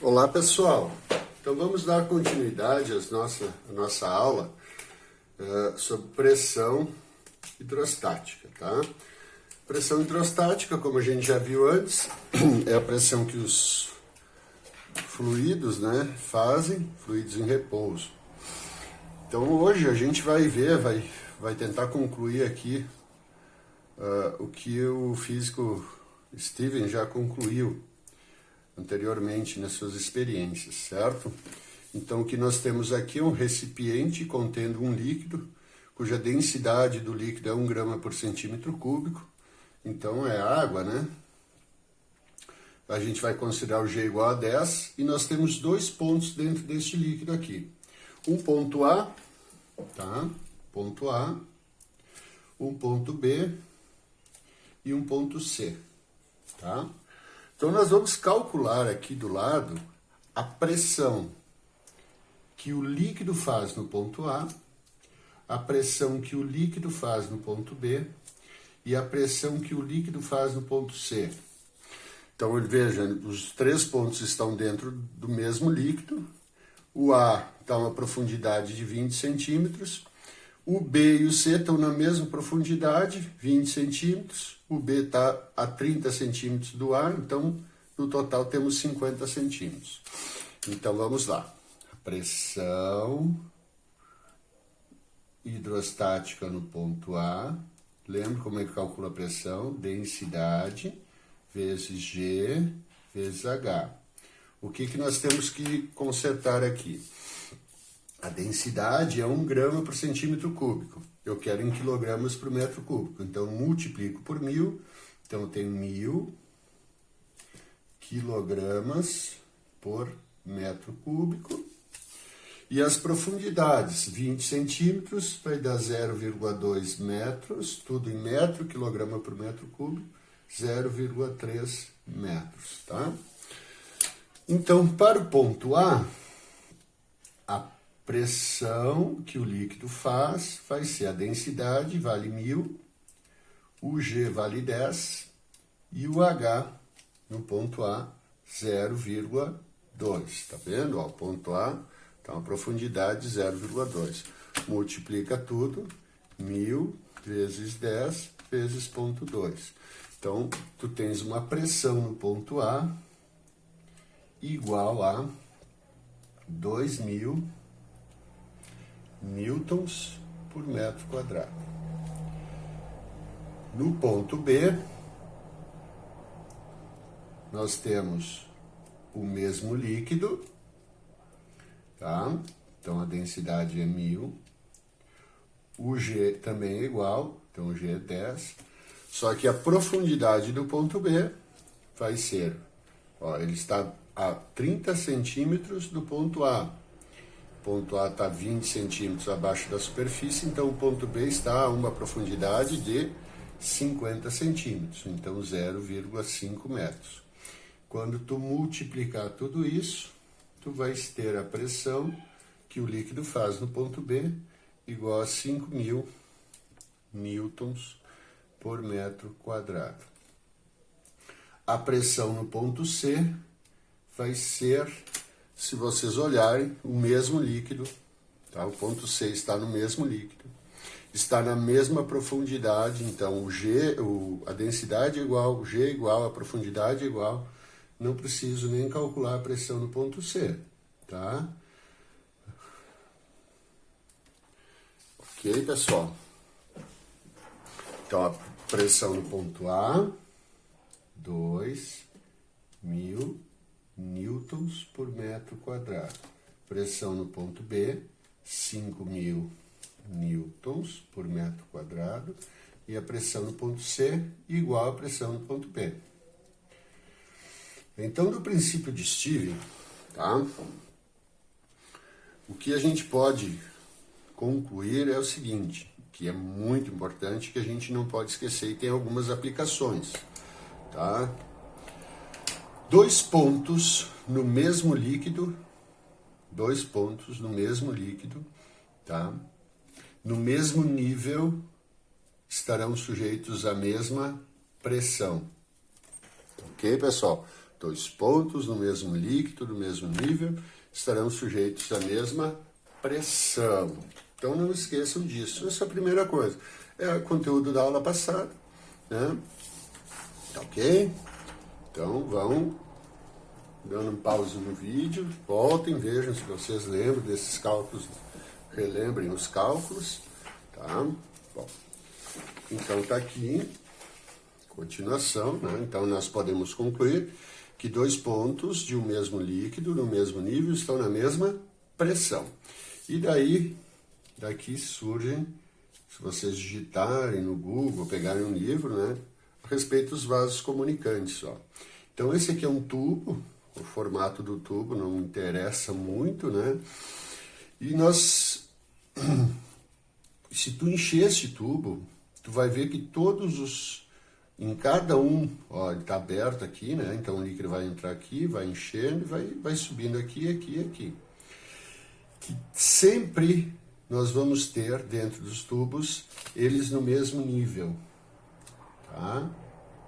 Olá pessoal, então vamos dar continuidade à nossa aula sobre pressão hidrostática, tá? Pressão hidrostática, como a gente já viu antes, é a pressão que os fluidos, fazem, fluidos em repouso. Então hoje a gente vai ver, vai tentar concluir aqui o que o físico Steven já concluiu anteriormente nas suas experiências, certo? Então, o que nós temos aqui é um recipiente contendo um líquido, cuja densidade do líquido é 1 grama por centímetro cúbico, então é água, né? A gente vai considerar o G igual a 10, e nós temos dois pontos dentro deste líquido aqui. Um ponto A, tá? Ponto A, um ponto B e um ponto C, tá? Então, nós vamos calcular aqui do lado a pressão que o líquido faz no ponto a pressão que o líquido faz no ponto B e a pressão que o líquido faz no ponto C. Então, veja, os três pontos estão dentro do mesmo líquido. O A está a uma profundidade de 20 centímetros. O B e o C estão na mesma profundidade, 20 centímetros. O B está a 30 centímetros do A, então no total temos 50 centímetros. Então vamos lá. A pressão hidrostática no ponto A. Lembra como é que calcula a pressão? Densidade vezes G vezes H. O que nós temos que consertar aqui? A densidade é 1 grama por centímetro cúbico. Eu quero em quilogramas por metro cúbico. Então, multiplico por 1000. Então, eu tenho 1000 quilogramas por metro cúbico. E as profundidades, 20 centímetros, vai dar 0,2 metros, tudo em metro, quilograma por metro cúbico, 0,3 metros, tá? Então, para o ponto A pressão que o líquido faz vai ser a densidade, vale 1000, o G vale 10 e o H no ponto A 0,2. Tá vendo? Ó, o ponto A está uma profundidade de 0,2. Multiplica tudo, 1000 vezes 10 vezes ponto 2. Então, tu tens uma pressão no ponto A igual a 2000 newtons por metro quadrado. No ponto B, nós temos o mesmo líquido, tá? Então, a densidade é 1000. O G também é igual, então o G é 10. Só que a profundidade do ponto B vai ser, ó, ele está a 30 centímetros do ponto A. O ponto A está 20 centímetros abaixo da superfície, então o ponto B está a uma profundidade de 50 centímetros, então 0,5 metros. Quando tu multiplicar tudo isso, tu vais ter a pressão que o líquido faz no ponto B igual a 5.000 newtons por metro quadrado. A pressão no ponto C vai ser, se vocês olharem, o mesmo líquido, tá? O ponto C está no mesmo líquido, está na mesma profundidade, então a densidade é igual, o G é igual, a profundidade é igual, não preciso nem calcular a pressão no ponto C, tá? Ok, pessoal? Então, a pressão no ponto A, 2.000 newtons por metro quadrado. Pressão no ponto B, 5.000 newtons por metro quadrado. E a pressão no ponto C igual à pressão no ponto B. Então, do princípio de Steven, tá? O que a gente pode concluir é o seguinte, que é muito importante, que a gente não pode esquecer e tem algumas aplicações, tá? Dois pontos no mesmo líquido, tá? No mesmo nível, estarão sujeitos à mesma pressão. Ok, pessoal? Dois pontos no mesmo líquido, no mesmo nível, estarão sujeitos à mesma pressão. Então não esqueçam disso. Essa é a primeira coisa. É o conteúdo da aula passada, né? Tá ok? Então vão dando um pause no vídeo, voltem, vejam se vocês lembram desses cálculos, relembrem os cálculos, tá? Bom, então tá aqui, continuação, né? Então nós podemos concluir que dois pontos de um mesmo líquido, no mesmo nível, estão na mesma pressão. E daí, daqui surgem, se vocês digitarem no Google, pegarem um livro, né? A respeito dos vasos comunicantes, ó. Então esse aqui é um tubo, o formato do tubo não interessa muito, né? E nós, se tu encher esse tubo, tu vai ver que todos os, em cada um, ó, ele tá aberto aqui, né? Então o líquido vai entrar aqui, vai enchendo, vai subindo aqui, aqui, aqui. Que sempre nós vamos ter dentro dos tubos eles no mesmo nível, tá?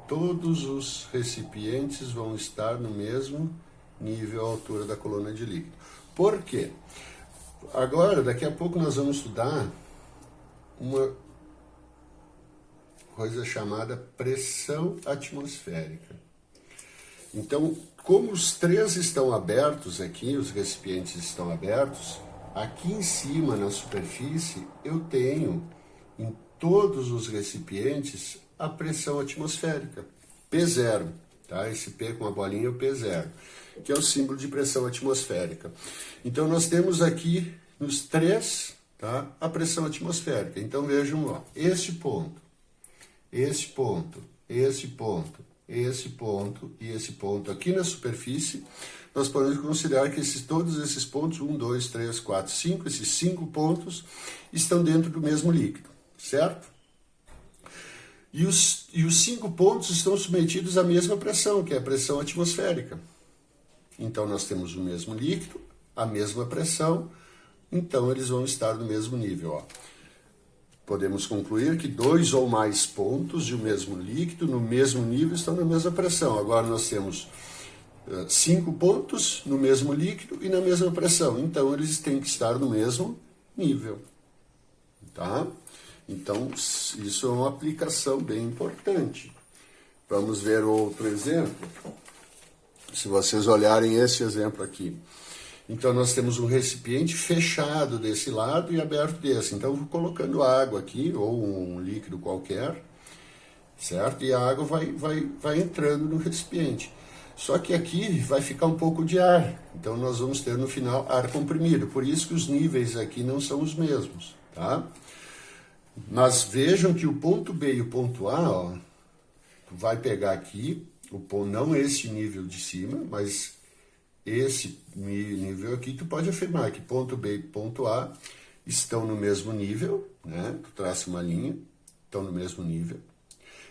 Todos os recipientes vão estar no mesmo nível, à altura da coluna de líquido. Por quê? Agora, daqui a pouco nós vamos estudar uma coisa chamada pressão atmosférica. Então, como os três estão abertos aqui, os recipientes estão abertos, aqui em cima, na superfície, eu tenho em todos os recipientes a pressão atmosférica, P0, tá? Esse P com a bolinha é o P0, que é o símbolo de pressão atmosférica. Então, nós temos aqui nos três, tá? A pressão atmosférica. Então, vejam, ó, esse ponto, esse ponto, esse ponto, esse ponto e esse ponto aqui na superfície, nós podemos considerar que todos esses pontos, 1, 2, 3, 4, 5, esses 5 pontos, estão dentro do mesmo líquido, certo? E os 5 pontos estão submetidos à mesma pressão, que é a pressão atmosférica. Então, nós temos o mesmo líquido, a mesma pressão, então eles vão estar no mesmo nível, ó. Podemos concluir que 2 ou mais pontos de um mesmo líquido, no mesmo nível, estão na mesma pressão. Agora nós temos 5 pontos no mesmo líquido e na mesma pressão. Então, eles têm que estar no mesmo nível, tá? Então, isso é uma aplicação bem importante. Vamos ver outro exemplo. Se vocês olharem esse exemplo aqui. Então, nós temos um recipiente fechado desse lado e aberto desse. Então, eu vou colocando água aqui, ou um líquido qualquer, certo? E a água vai entrando no recipiente. Só que aqui vai ficar um pouco de ar. Então, nós vamos ter no final ar comprimido. Por isso que os níveis aqui não são os mesmos, tá? Mas vejam que o ponto B e o ponto A, ó, vai pegar aqui, não esse nível de cima, mas esse nível aqui, tu pode afirmar que ponto B e ponto A estão no mesmo nível, né? Tu traça uma linha, estão no mesmo nível.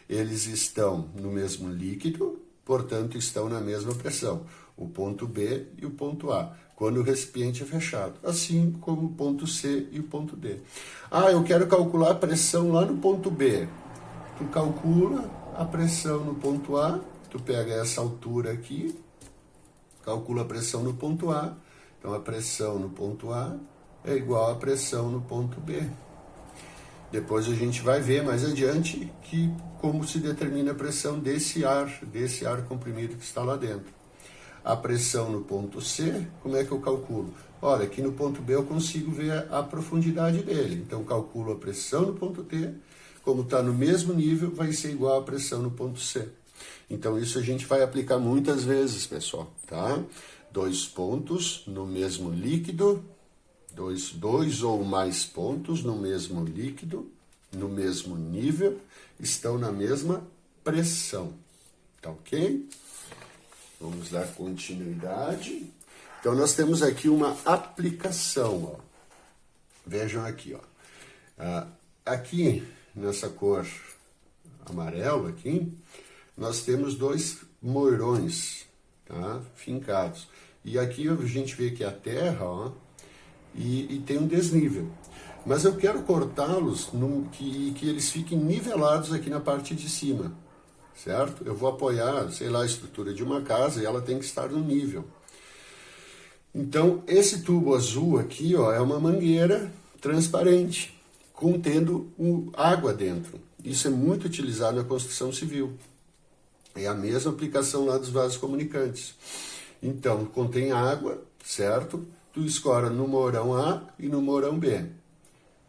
Eles estão no mesmo líquido, portanto, estão na mesma pressão. O ponto B e o ponto A, quando o recipiente é fechado. Assim como o ponto C e o ponto D. Ah, eu quero calcular a pressão lá no ponto B. Tu calcula a pressão no ponto A, tu pega essa altura aqui, calcula a pressão no ponto A. Então, a pressão no ponto A é igual à pressão no ponto B. Depois a gente vai ver mais adiante como se determina a pressão desse ar comprimido que está lá dentro. A pressão no ponto C, como é que eu calculo? Olha, aqui no ponto B eu consigo ver a profundidade dele. Então, calculo a pressão no ponto T, como está no mesmo nível, vai ser igual à pressão no ponto C. Então, isso a gente vai aplicar muitas vezes, pessoal, tá? 2 pontos no mesmo líquido, dois ou mais pontos no mesmo líquido, no mesmo nível, estão na mesma pressão, tá ok? Vamos dar continuidade. Então, nós temos aqui uma aplicação, ó. Vejam aqui, ó. Aqui, nessa cor amarelo aqui, nós temos 2 moirões, tá? Fincados. E aqui a gente vê que é a terra, ó, e tem um desnível. Mas eu quero cortá-los que eles fiquem nivelados aqui na parte de cima, certo? Eu vou apoiar, sei lá, a estrutura de uma casa e ela tem que estar no nível. Então, esse tubo azul aqui, ó, é uma mangueira transparente, contendo água dentro. Isso é muito utilizado na construção civil. É a mesma aplicação lá dos vasos comunicantes. Então, contém água, certo? Tu escora no morão A e no morão B,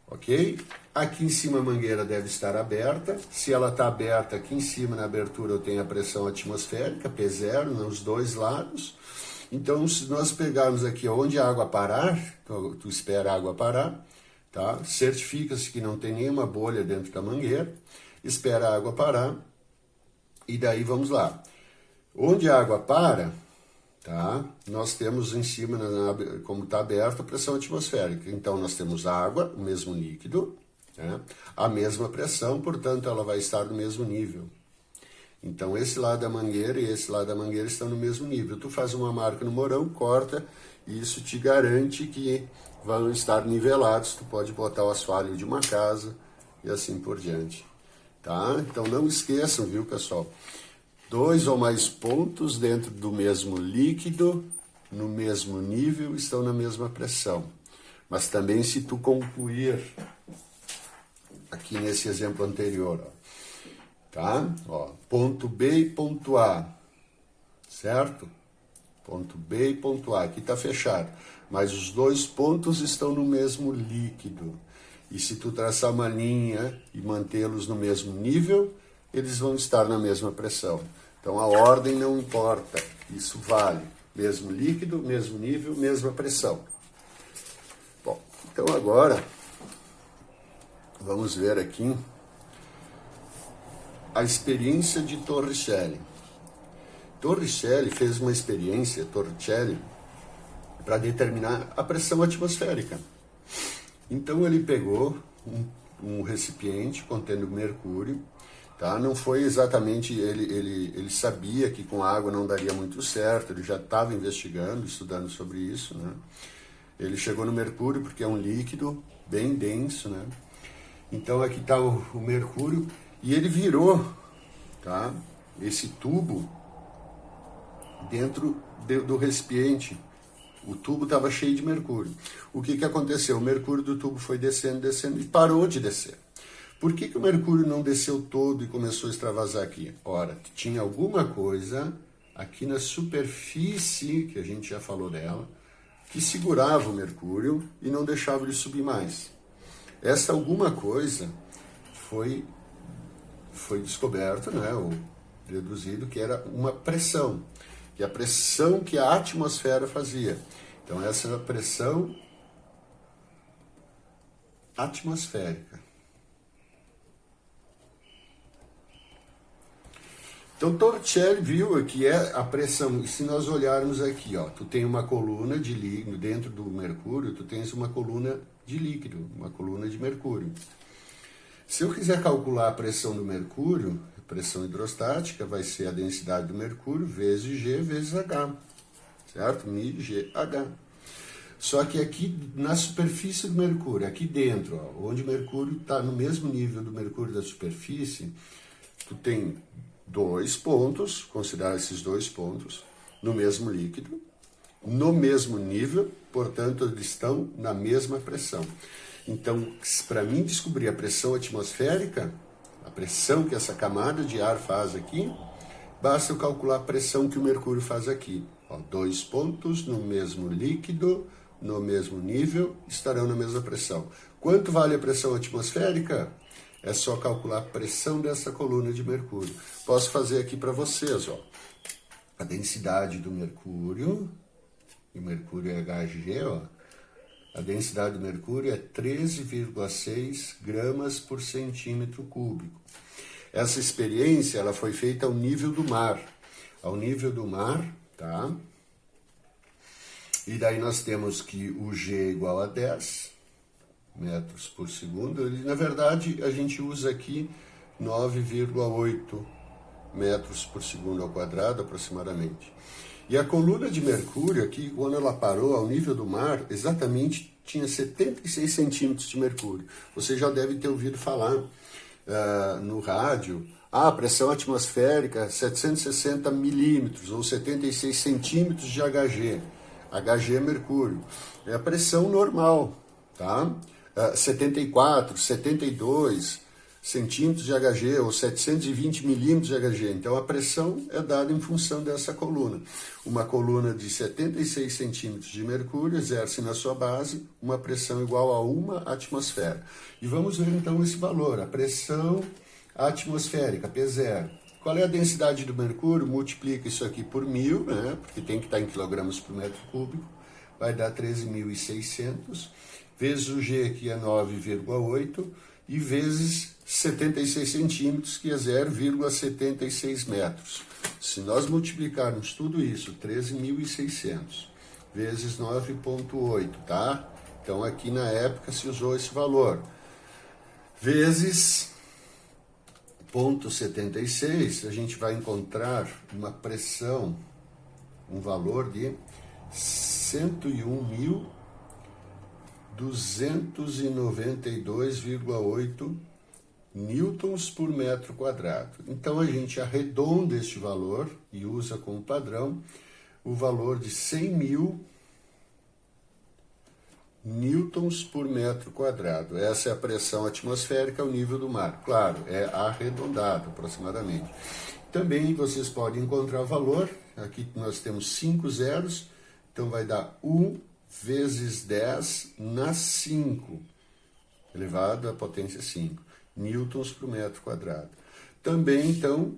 ok? Aqui em cima a mangueira deve estar aberta. Se ela está aberta, aqui em cima na abertura eu tenho a pressão atmosférica, P0, nos dois lados. Então, se nós pegarmos aqui onde a água parar, tu espera a água parar, tá? Certifica-se que não tem nenhuma bolha dentro da mangueira, espera a água parar, e daí vamos lá. Onde a água para, tá? Nós temos em cima, como está aberto, a pressão atmosférica. Então, nós temos água, o mesmo líquido, né? A mesma pressão, portanto, ela vai estar no mesmo nível. Então, esse lado da mangueira e esse lado da mangueira estão no mesmo nível. Tu faz uma marca no morão, corta, e isso te garante que vão estar nivelados. Tu pode botar o assoalho de uma casa e assim por diante. Tá? Então, não esqueçam, viu, pessoal? 2 ou mais pontos dentro do mesmo líquido, no mesmo nível, estão na mesma pressão. Mas também se tu concluir, aqui nesse exemplo anterior, ó, tá? Ó, ponto B e ponto A, certo? Ponto B e ponto A, aqui está fechado, mas os dois pontos estão no mesmo líquido. E se tu traçar uma linha e mantê-los no mesmo nível, eles vão estar na mesma pressão. Então a ordem não importa, isso vale. Mesmo líquido, mesmo nível, mesma pressão. Bom, então agora vamos ver aqui a experiência de Torricelli. Torricelli fez uma experiência, para determinar a pressão atmosférica. Então ele pegou um recipiente contendo mercúrio, tá? Não foi exatamente, ele sabia que com água não daria muito certo, ele já estava investigando, estudando sobre isso, né? Ele chegou no mercúrio porque é um líquido bem denso, né? Então aqui está o mercúrio e ele virou, tá? Esse tubo dentro do recipiente. O tubo estava cheio de mercúrio. O que aconteceu? O mercúrio do tubo foi descendo, descendo e parou de descer. Por que o mercúrio não desceu todo e começou a extravasar aqui? Ora, tinha alguma coisa aqui na superfície, que a gente já falou dela, que segurava o mercúrio e não deixava ele subir mais. Essa alguma coisa foi descoberto, né, ou deduzido que era uma pressão, que é a pressão que a atmosfera fazia. Então essa era a pressão atmosférica. Então Torricelli viu que é a pressão, e se nós olharmos aqui, ó, tu tem uma coluna de líquido, dentro do mercúrio, tu tens uma coluna de líquido, uma coluna de mercúrio. Se eu quiser calcular a pressão do mercúrio, a pressão hidrostática vai ser a densidade do mercúrio vezes G vezes H, certo? μGH. Só que aqui na superfície do mercúrio, aqui dentro, ó, onde o mercúrio está no mesmo nível do mercúrio da superfície, tu tem dois pontos, considerar esses dois pontos, no mesmo líquido, no mesmo nível, portanto, eles estão na mesma pressão. Então, para mim descobrir a pressão atmosférica, a pressão que essa camada de ar faz aqui, basta eu calcular a pressão que o mercúrio faz aqui. Ó, dois pontos no mesmo líquido, no mesmo nível, estarão na mesma pressão. Quanto vale a pressão atmosférica? É só calcular a pressão dessa coluna de mercúrio. Posso fazer aqui para vocês, ó. A densidade do mercúrio, e o mercúrio é Hg, ó. A densidade do mercúrio é 13,6 gramas por centímetro cúbico. Essa experiência ela foi feita ao nível do mar. Ao nível do mar, tá? E daí nós temos que o G é igual a 10 metros por segundo. Na verdade, a gente usa aqui 9,8 metros por segundo ao quadrado, aproximadamente. E a coluna de mercúrio aqui, quando ela parou ao nível do mar, exatamente tinha 76 centímetros de mercúrio. Você já deve ter ouvido falar no rádio, a pressão atmosférica 760 milímetros ou 76 centímetros de Hg. Hg é mercúrio. É a pressão normal, tá? 74, 72 centímetros de Hg ou 720 milímetros de Hg. Então a pressão é dada em função dessa coluna. Uma coluna de 76 centímetros de mercúrio exerce na sua base uma pressão igual a 1 atmosfera. E vamos ver então esse valor, a pressão atmosférica, P0. Qual é a densidade do mercúrio? Multiplica isso aqui por 1000, né? Porque tem que estar em quilogramas por metro cúbico, vai dar 13.600, vezes o G, que é 9,8, e vezes 76 centímetros, que é 0,76 metros. Se nós multiplicarmos tudo isso, 13.600, vezes 9,8, tá? Então aqui na época se usou esse valor, vezes 0,76, a gente vai encontrar uma pressão, um valor de 101.292,8 newtons por metro quadrado. Então a gente arredonda este valor e usa como padrão o valor de 100.000 newtons por metro quadrado. Essa é a pressão atmosférica ao nível do mar. Claro, é arredondado aproximadamente. Também vocês podem encontrar o valor. Aqui nós temos 5 zeros, então vai dar 1 vezes 10 na 5, elevado à potência 5, newtons por metro quadrado. Também, então,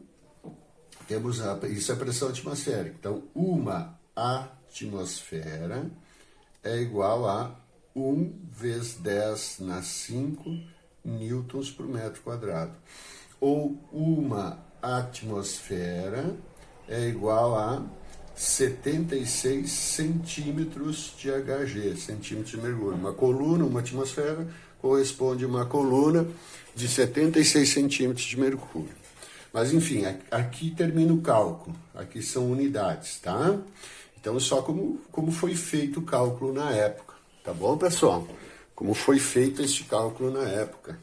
temos isso é a pressão atmosférica. Então, uma atmosfera é igual a 1 vezes 10 na 5 newtons por metro quadrado. Ou uma atmosfera é igual a 76 centímetros de Hg, centímetros de mercúrio. Uma coluna, uma atmosfera, corresponde a uma coluna de 76 centímetros de mercúrio. Mas, enfim, aqui termina o cálculo. Aqui são unidades, tá? Então, só como foi feito o cálculo na época. Tá bom, pessoal? Como foi feito este cálculo na época.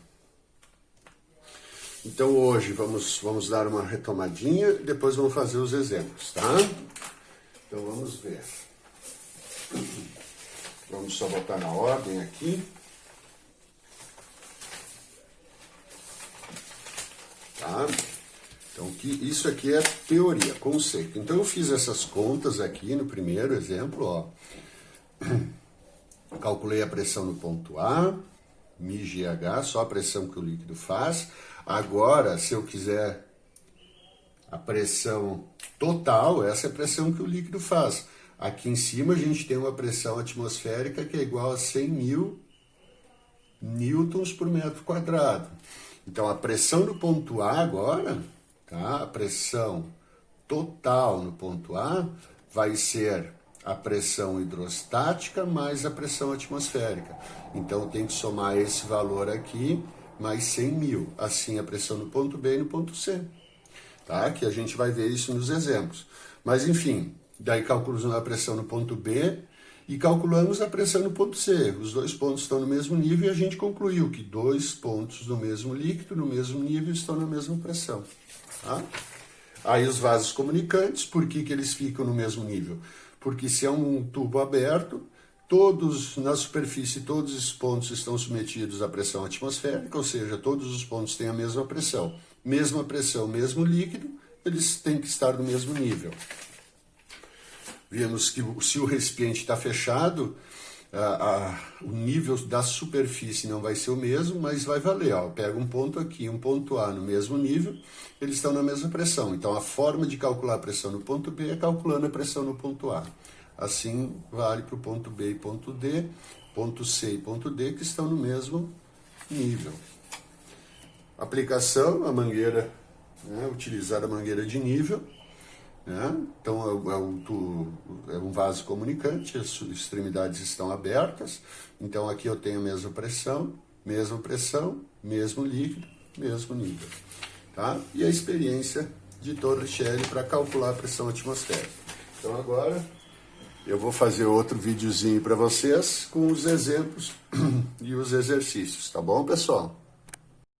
Então, hoje vamos dar uma retomadinha e depois vamos fazer os exemplos, tá? Então, vamos ver. Vamos só botar na ordem aqui. Tá? Então, isso aqui é teoria, conceito. Então, eu fiz essas contas aqui no primeiro exemplo, ó. Calculei a pressão no ponto A, μGH, só a pressão que o líquido faz. Agora, se eu quiser a pressão total, essa é a pressão que o líquido faz. Aqui em cima a gente tem uma pressão atmosférica que é igual a 100.000 newtons por metro quadrado. Então, a pressão no ponto A agora, tá? A pressão total no ponto A vai ser a pressão hidrostática mais a pressão atmosférica. Então, tem que somar esse valor aqui mais 100.000. Assim, a pressão no ponto B e no ponto C. Tá? Que a gente vai ver isso nos exemplos. Mas, enfim, daí calculamos a pressão no ponto B e calculamos a pressão no ponto C. Os dois pontos estão no mesmo nível e a gente concluiu que dois pontos do mesmo líquido, no mesmo nível, estão na mesma pressão. Tá? Aí os vasos comunicantes, por que eles ficam no mesmo nível? Porque se é um tubo aberto, na superfície, todos os pontos estão submetidos à pressão atmosférica, ou seja, todos os pontos têm a mesma pressão. Mesma pressão, mesmo líquido, eles têm que estar no mesmo nível. Vimos que se o recipiente está fechado, o nível da superfície não vai ser o mesmo, mas vai valer. Ó, pega um ponto aqui, um ponto A no mesmo nível, eles estão na mesma pressão. Então, a forma de calcular a pressão no ponto B é calculando a pressão no ponto A. Assim, vale para o ponto B e ponto D, ponto C e ponto D, que estão no mesmo nível. Aplicação, a mangueira, né, utilizar a mangueira de nível. Né? Então, é um vaso comunicante, as extremidades estão abertas. Então, aqui eu tenho a mesma pressão, mesmo líquido, mesmo nível. Tá? E a experiência de Torricelli para calcular a pressão atmosférica. Então, agora eu vou fazer outro videozinho para vocês com os exemplos e os exercícios, tá bom, pessoal?